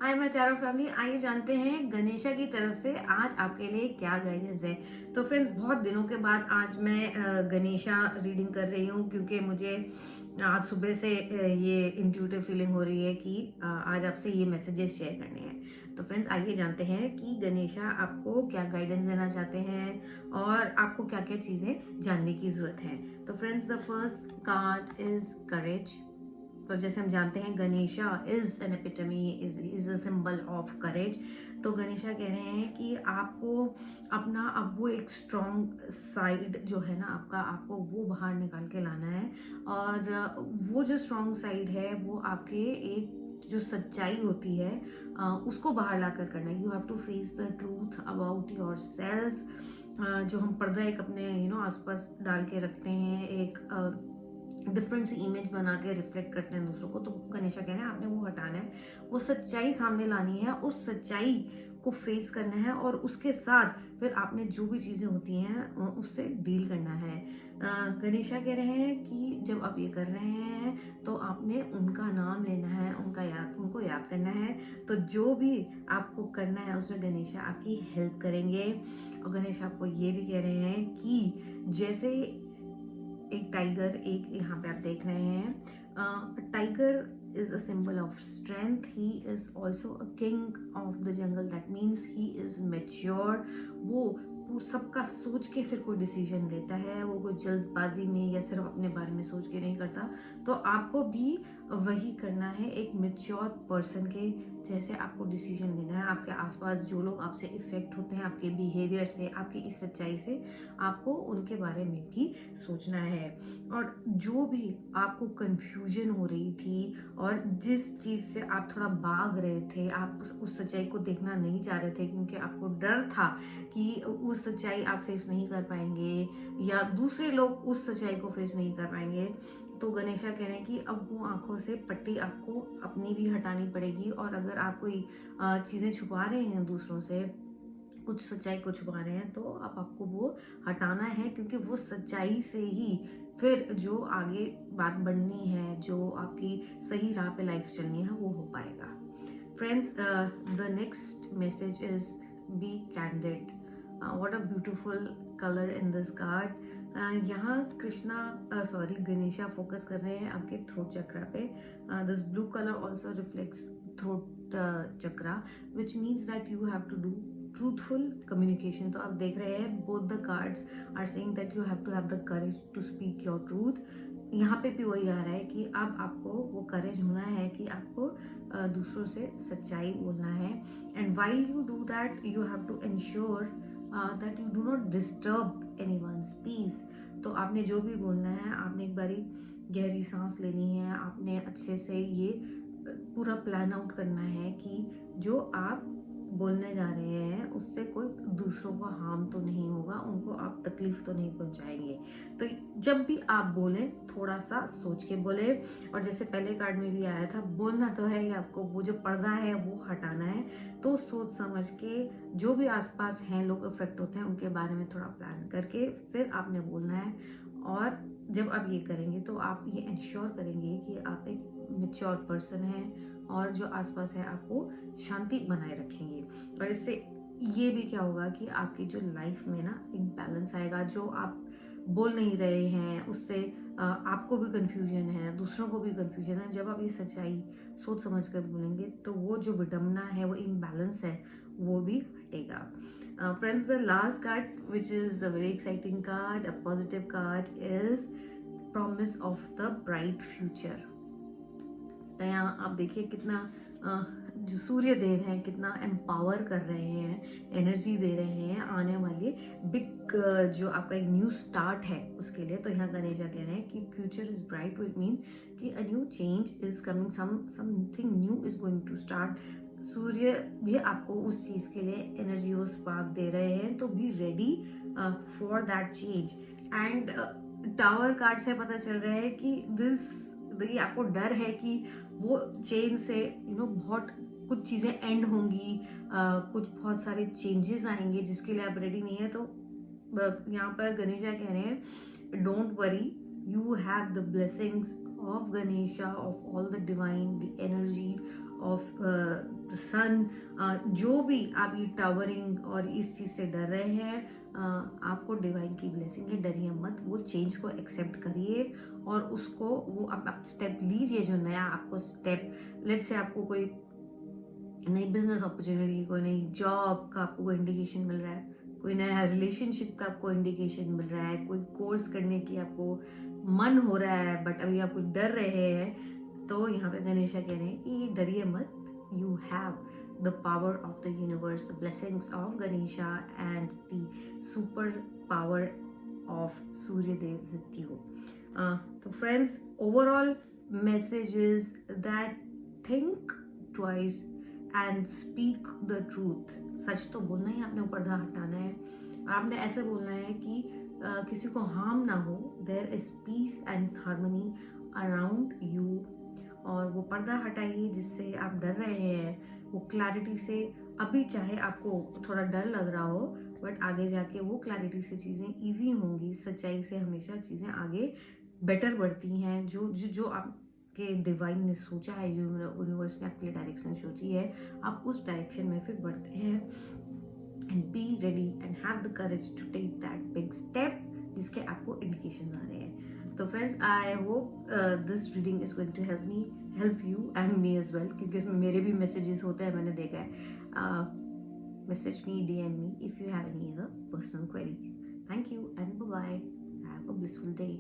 Hi my चारो family, आइए जानते हैं गणेशा की तरफ से आज आपके लिए क्या गाइडेंस है। तो फ्रेंड्स, बहुत दिनों के बाद आज मैं गणेशा रीडिंग कर रही हूँ क्योंकि मुझे आज सुबह से ये इंट्यूटिव फीलिंग हो रही है कि आज आपसे ये मैसेजेस शेयर करने हैं। तो फ्रेंड्स, आइए जानते हैं कि गणेशा आपको क्या गाइडेंस देना चाहते हैं और आपको क्या क्या चीज़ें जानने की ज़रूरत है। तो friends, the first card is करेज। तो जैसे हम जानते हैं Ganesha is an epitome, is a symbol of courage. तो गणेशा कह रहे हैं कि आपको अपना अब वो एक स्ट्रॉन्ग साइड जो है ना आपका, आपको वो बाहर निकाल के लाना है। और वो जो स्ट्रॉन्ग साइड है वो आपके एक जो सच्चाई होती है उसको बाहर ला कर करना है। You have to face the truth about yourself. जो हम पर्दा एक अपने आसपास डाल के रखते हैं, एक डिफरेंट सी इमेज बना के रिफ्लेक्ट करते हैं दूसरों को, तो गणेशा कह रहे हैं आपने वो हटाना है, वो सच्चाई सामने लानी है, उस सच्चाई को फेस करना है और उसके साथ फिर आपने जो भी चीज़ें होती हैं उससे डील करना है। गणेशा कह रहे हैं कि जब आप ये कर रहे हैं तो आपने उनका नाम लेना है, उनको याद करना है। तो जो भी आपको करना है उसमें गणेशा आपकी हेल्प करेंगे। और गणेशा आपको ये भी कह रहे हैं कि जैसे एक टाइगर, एक यहाँ पे आप देख रहे हैं, tiger is a symbol of strength. He is also a king of the jungle, that means he is mature. वो सबका सोच के फिर कोई डिसीजन लेता है, वो कोई जल्दबाजी में या सिर्फ अपने बारे में सोच के नहीं करता। तो आपको भी वही करना है, एक मेच्योर पर्सन के जैसे आपको डिसीजन लेना है। आपके आसपास जो लोग आपसे इफेक्ट होते हैं आपके बिहेवियर से, आपकी इस सच्चाई से, आपको उनके बारे में भी सोचना है। और जो भी आपको कंफ्यूजन हो रही थी और जिस चीज़ से आप थोड़ा भाग रहे थे, आप उस सच्चाई को देखना नहीं चाह रहे थे क्योंकि आपको डर था कि वो सच्चाई आप फेस नहीं कर पाएंगे या दूसरे लोग उस सच्चाई को फेस नहीं कर पाएंगे, तो गणेशा कह रहे हैं कि अब वो आंखों से पट्टी आपको अपनी भी हटानी पड़ेगी। और अगर आप कोई चीज़ें छुपा रहे हैं दूसरों से, कुछ सच्चाई को छुपा रहे हैं, तो अब आपको वो हटाना है क्योंकि वो सच्चाई से ही फिर जो आगे बात बढ़नी है, जो आपकी सही राह पे लाइफ चलनी है, वो हो पाएगा। Friends, the next message is be candid. What a beautiful colour in this card. यहाँ कृष्णा सॉरी गणेशा फोकस कर रहे हैं आपके थ्रोट चक्रा पे। This blue colour also reflects throat chakra, which means that you have to do truthful communication. तो आप देख रहे हैं both the cards are saying that you have to have the courage to speak your truth. यहाँ पे भी वही आ रहा है कि अब आपको वो करेज होना है कि आपको दूसरों से सच्चाई बोलना है। And while you do that you have to ensure that you do not disturb anyone's peace. तो आपने जो भी बोलना है, आपने एक बारी गहरी सांस लेनी है, आपने अच्छे से ये पूरा प्लान आउट करना है कि जो आप बोलने जा रहे हैं उससे कोई दूसरों को हार्म तो नहीं होगा, उनको आप तकलीफ तो नहीं पहुंचाएंगे। तो जब भी आप बोलें थोड़ा सा सोच के बोले। और जैसे पहले कार्ड में भी आया था, बोलना तो है ही आपको, वो जो पर्दा है वो हटाना है। तो सोच समझ के जो भी आसपास हैं लोग इफेक्ट होते हैं उनके बारे में थोड़ा प्लान करके फिर आपने बोलना है। और जब आप ये करेंगे तो आप ये इंश्योर करेंगे कि आप एक मेच्योर पर्सन हैं और जो आसपास है आपको शांति बनाए रखेंगे। और इससे ये भी क्या होगा कि आपकी जो लाइफ में ना एक बैलेंस आएगा। जो आप बोल नहीं रहे हैं उससे आपको भी कंफ्यूजन है, दूसरों को भी कंफ्यूजन है। जब आप ये सच्चाई सोच समझ कर बोलेंगे तो वो जो विडम्बना है, वो इम्बैलेंस है, वो भी हटेगा। Friends, the last card which is a very exciting card, a positive card, is promise of the bright future. तो यहाँ आप देखिए कितना जो सूर्य देव है कितना एम्पावर कर रहे हैं, एनर्जी दे रहे हैं आने वाले बिग जो आपका एक न्यू स्टार्ट है उसके लिए। तो यहाँ गणेशा कह रहे हैं कि future is bright, which means कि a new change is coming, something new is going to start. सूर्य भी आपको उस चीज के लिए एनर्जी वो स्पार्क दे रहे हैं, तो be ready for that change. And tower card से पता चल रहा है कि ये आपको डर है कि वो चेंज से बहुत कुछ चीज़ें एंड होंगी, कुछ बहुत सारे चेंजेस आएंगे जिसके लिए आप रेडी नहीं है। तो यहाँ पर गणेशा कह रहे हैं don't worry, you have the blessings of Ganesha, of all the divine, the energy of the sun, जो भी आप ये टावरिंग और इस चीज़ से डर रहे हैं, आपको डिवाइन की ब्लेसिंग है, डरिए मत, वो चेंज को एक्सेप्ट करिए और उसको वो आप स्टेप लीजिए, जो नया आपको स्टेप, लेट्स से आपको कोई नई बिजनेस अपॉर्चुनिटी, कोई नई जॉब का आपको कोई इंडिकेशन मिल रहा है, कोई नया रिलेशनशिप का आपको इंडिकेशन मिल रहा है, कोई कोर्स करने की आपको मन हो रहा है बट अभी आप कुछ डर रहे हैं, तो यहाँ पे गणेशा कह रहे हैं कि डरिए मत, you have the power of the universe, the blessings of Ganesha and the super power of Suryadev with you. तो friends, overall message is that think twice and speak the truth. सच तो बोलना ही, आपने पर्दा हटाना है, आपने ऐसे बोलना है कि किसी को हार्म ना हो, there is peace and harmony around you, और वो पर्दा हटाइए जिससे आप डर रहे हैं, वो क्लैरिटी से, अभी चाहे आपको थोड़ा डर लग रहा हो बट आगे जाके वो क्लैरिटी से चीज़ें ईजी होंगी, सच्चाई से हमेशा चीज़ें आगे बेटर बढ़ती हैं, जो आप के डिवाइन ने सोचा है, यूनिवर्स ने आपके लिए डायरेक्शन सोची है, आप उस डायरेक्शन में फिर बढ़ते हैं, and be ready and have the courage to take that big step जिसके आपको इंडिकेशन आ रहे हैं। तो friends, I hope this reading is going to help you and me as well, क्योंकि इसमें मेरे भी मैसेजेस होते हैं, मैंने देखा है। Message me, DM me if you have any other personal query. Thank you and bye bye. Have a blissful day.